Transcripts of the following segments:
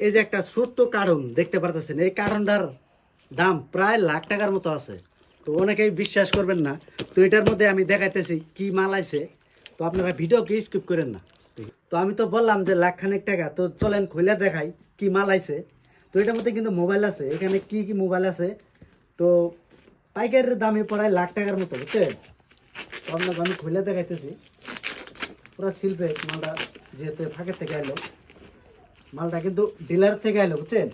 এই যে একটা ছোট্ট কারণ দেখতে পারতেছেন, এই কারণটার দাম প্রায় লাখ টাকার মতো আছে। তো অনেকেই বিশ্বাস করবেন না। তো এটার মধ্যে আমি দেখাইতেছি কি মাল আছে, তো আপনারা ভিডিওকে স্কিপ করেন না। তো আমি তো বললাম যে লাখ খানেক টাকা, তো চলেন খুলে দেখাই কি মাল আছে। তো এটার মধ্যে কিন্তু মোবাইল আছে, এখানে কি কি মোবাইল আছে। তো পাইকারের দামে প্রায় লাখ টাকার মতো, বুঝছেন। তো আপনাকে আমি খুলে দেখাইতেছি। পুরো শিল্পে মালটা যেহেতু ফাঁকের থেকে আইলো, মালটা কিন্তু ডিলার থেকে আইলো, বুঝছেন।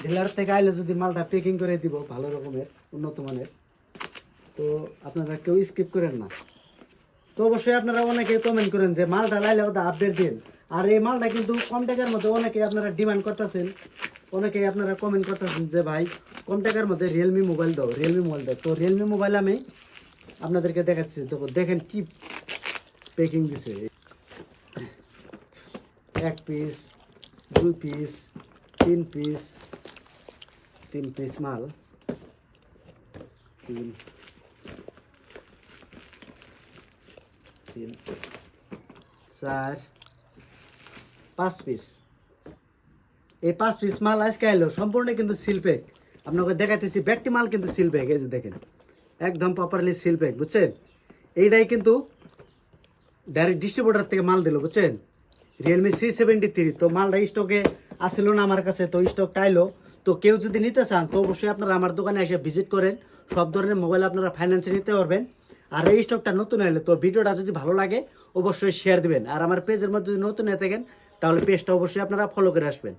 ডিলার থেকে আইলে যদি মালটা প্যাকিং করে দিব ভালো রকমের উন্নত মানের, তো আপনারা কেউ স্কিপ করেন না। তো অবশ্যই আপনারা অনেকে কমেন্ট করেন যে মালটা লাইলে ওটা আপডেট দিন। আর এই মালটা কিন্তু কম টাকার মধ্যে অনেকে আপনারা ডিমান্ড করতেছেন, অনেকেই আপনারা কমেন্ট করতেছেন যে ভাই কম টাকার মধ্যে রিয়েলমি মোবাইল দাও, রিয়েলমি মোবাইল দাও। তো রিয়েলমি মোবাইল আমি আপনাদেরকে দেখাচ্ছি। তো দেখেন কি প্যাকিং দিছে, এক পিস, দুই পিস, তিন পিস, তিন পিস মাল, তিন তিন চার পাঁচ পিস। এই 5 পিস মাল আজকে আইলো সম্পূর্ণ কিন্তু সিলপ্যাক। আপনাকে দেখাইতেছি ব্যাগটি মাল কিন্তু সিলপ্যাক, এই যে দেখেন একদম প্রপারলি সিলপ্যাক, বুঝছেন। এইটাই কিন্তু ডাইরেক্ট ডিস্ট্রিবিউটার থেকে মাল দিল, বুঝছেন। Realme C73। তো মালটা স্টকে আসছিল না আমার কাছে, তো স্টক টাইলো। তো কেউ যদি নিতে চান তো অবশ্যই আপনারা আমার দোকানে এসে ভিজিট করেন। সব ধরনের মোবাইল আপনারা ফাইন্যান্সে নিতে পারবেন। আর এই স্টকটা নতুন এলে তো ভিডিওটা যদি ভালো লাগে অবশ্যই শেয়ার দিবেন। আর আমার পেজের মধ্যে যদি নতুন হয়ে থাকেন তাহলে পেজটা অবশ্যই আপনারা ফলো করে আসবেন।